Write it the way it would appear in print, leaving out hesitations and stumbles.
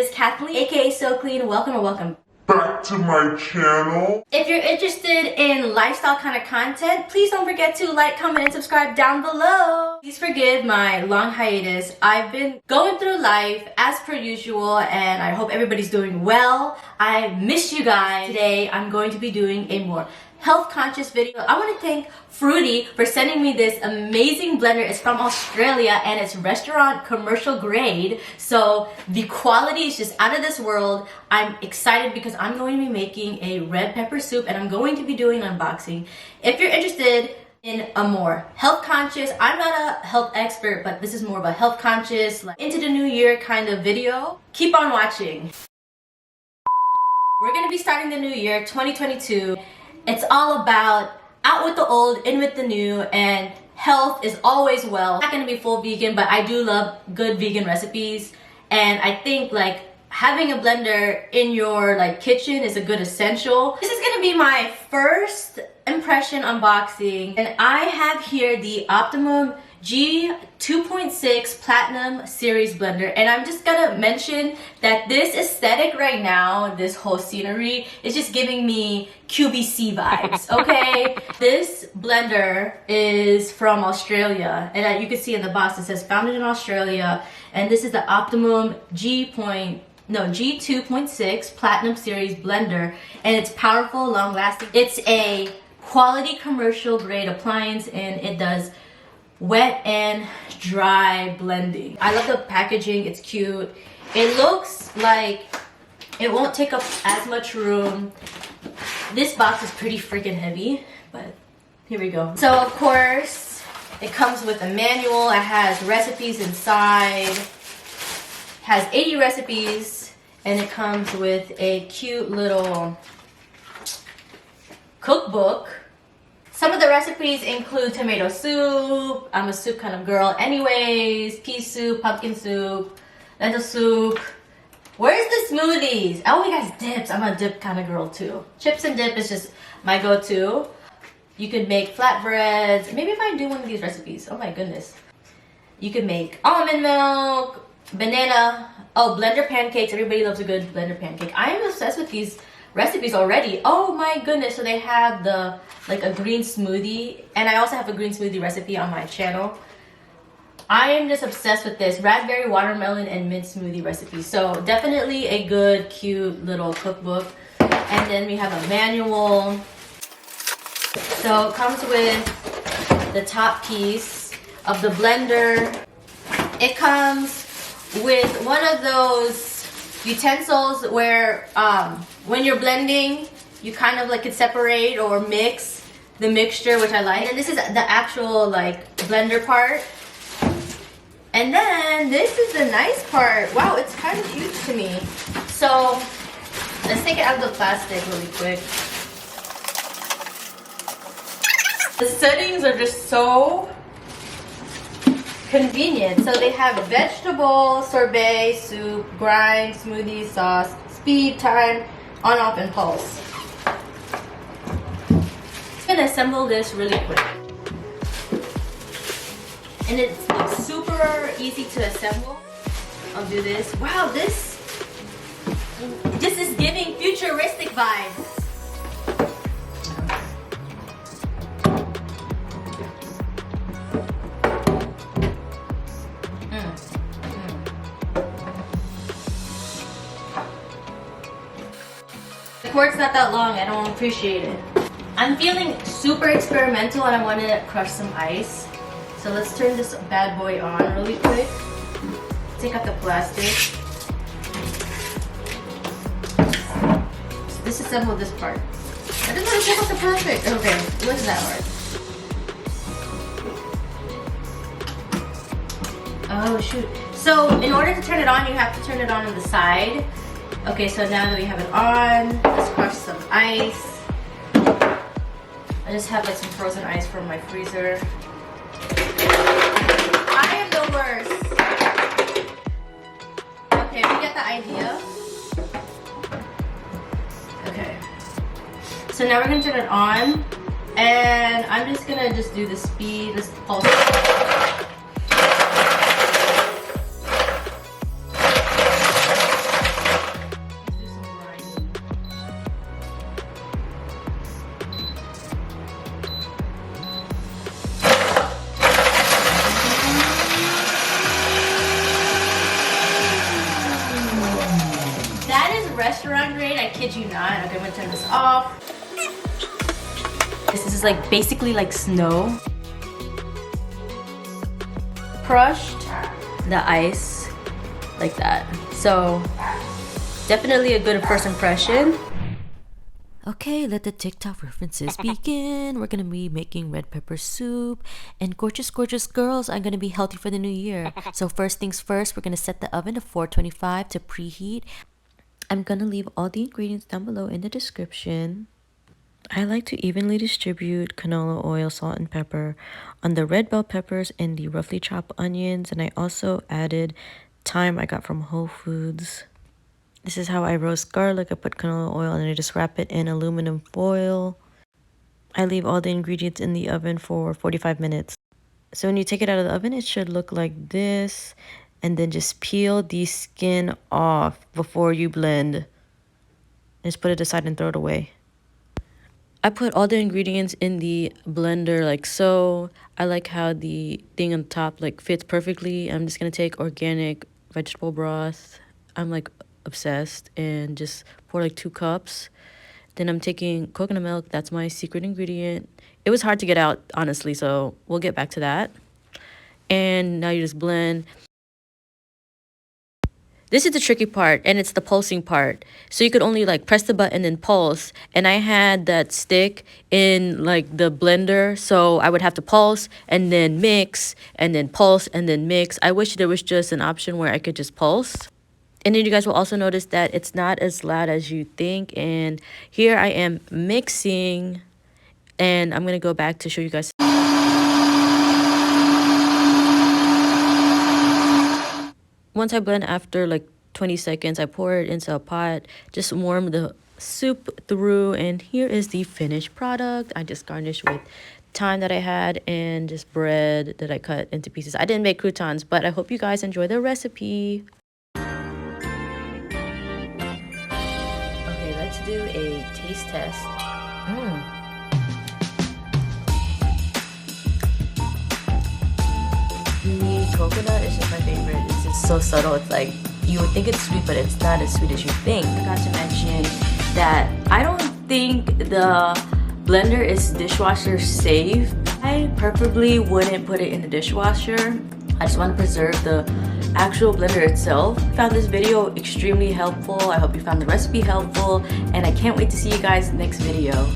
is Kathleen, aka So Clean. Welcome or welcome back to my channel. If you're interested in lifestyle kind of content, please don't forget to like, comment, and subscribe down below. Please forgive my long hiatus. I've been going through life as per usual, and I hope everybody's doing well. I miss you guys. Today, I'm going to be doing a more health conscious video. I want to thank Froothie for sending me this amazing blender. It's from Australia and it's restaurant commercial grade, so the quality is just out of this world. I'm excited because I'm going to be making a red pepper soup and I'm going to be doing an unboxing. If you're interested in a more health conscious, I'm not a health expert, but this is more of a health conscious, like into the new year kind of video, keep on watching. We're going to be starting the new year 2022. It's all about out with the old, in with the new, and health is always well. I'm not gonna be full vegan, but I do love good vegan recipes, and I think like having a blender in your like kitchen is a good essential. This is gonna be my first impression unboxing, and I have here the Optimum G2.6 Platinum Series blender, and I'm just gonna mention that this aesthetic right now, this whole scenery, is just giving me QVC vibes, okay? This blender is from Australia, and you can see in the box it says founded in Australia, and this is the Optimum G2.6 Platinum Series blender, and it's powerful, long lasting. It's a quality commercial grade appliance, and it does wet and dry blending. I love the packaging, it's cute. It looks like it won't take up as much room. This box is pretty freaking heavy, but here we go. So of course, it comes with a manual. It has recipes inside. It has 80 recipes, and it comes with a cute little cookbook. Some of the recipes include tomato soup. I'm a soup kind of girl anyways. Pea soup, pumpkin soup, lentil soup. Where's the smoothies? Oh, we got dips. I'm a dip kind of girl too. Chips and dip is just my go-to. You could make flatbreads. Maybe if I do one of these recipes. Oh my goodness. You could make almond milk, banana. Oh, blender pancakes. Everybody loves a good blender pancake. I am obsessed with these recipes already. Oh my goodness. So they have the like a green smoothie, and I also have a green smoothie recipe on my channel. I am just obsessed with this raspberry, watermelon, and mint smoothie recipe. So definitely a good, cute little cookbook. And then we have a manual. So it comes with the top piece of the blender. It comes with one of those utensils where when you're blending, you kind of like could separate or mix the mixture, which I like. And this is the actual like blender part. And then this is the nice part. Wow, it's kind of huge to me. So let's take it out of the plastic really quick. The settings are just so convenient. So they have vegetable, sorbet, soup, grind, smoothie, sauce, speed, time, on, off, and pulse. I'm gonna assemble this really quick. And it's super easy to assemble. I'll do this. Wow, this is giving futuristic vibes. The cord's not that long, I don't appreciate it. I'm feeling super experimental and I want to crush some ice. So let's turn this bad boy on really quick. Take out the plastic. Disassemble this part. I just want to take out the perfect. Okay, it wasn't that hard. Oh shoot. So in order to turn it on, you have to turn it on the side. Okay, so now that we have it on, let's crush some ice. I just have like some frozen ice from my freezer. I am the worst. Okay, we get the idea. Okay. So now we're gonna turn it on, and I'm just gonna do the speed, this pulse. kid you not. Okay, I'm gonna turn this off. This is like basically like snow. Crushed the ice like that. So definitely a good first impression. Okay, let the TikTok references begin. We're gonna be making red pepper soup. And gorgeous, gorgeous girls are gonna be healthy for the new year. So first things first, we're gonna set the oven to 425 to preheat. I'm gonna leave all the ingredients down below in the description. I like to evenly distribute canola oil, salt, and pepper on the red bell peppers and the roughly chopped onions. And I also added thyme I got from Whole Foods. This is how I roast garlic. I put canola oil and I just wrap it in aluminum foil. I leave all the ingredients in the oven for 45 minutes. So when you take it out of the oven, it should look like this. And then just peel the skin off before you blend. Just put it aside and throw it away. I put all the ingredients in the blender like so. I like how the thing on top like fits perfectly. I'm just gonna take organic vegetable broth. I'm like obsessed, and just pour like 2 cups. Then I'm taking coconut milk. That's my secret ingredient. It was hard to get out, honestly, so we'll get back to that. And now you just blend. This is the tricky part, and it's the pulsing part. So you could only like press the button and pulse. And I had that stick in like the blender, so I would have to pulse and then mix and then pulse and then mix. I wish there was just an option where I could just pulse. And then you guys will also notice that it's not as loud as you think. And here I am mixing, and I'm gonna go back to show you guys. Once I blend after like 20 seconds, I pour it into a pot, just warm the soup through, and here is the finished product. I just garnished with thyme that I had and just bread that I cut into pieces. I didn't make croutons, but I hope you guys enjoy the recipe. Okay, let's do a taste test. The coconut is just my favorite. It's just so subtle. It's like, you would think it's sweet, but it's not as sweet as you think. I forgot to mention that I don't think the blender is dishwasher safe. I preferably wouldn't put it in the dishwasher. I just want to preserve the actual blender itself. I found this video extremely helpful. I hope you found the recipe helpful, and I can't wait to see you guys next video.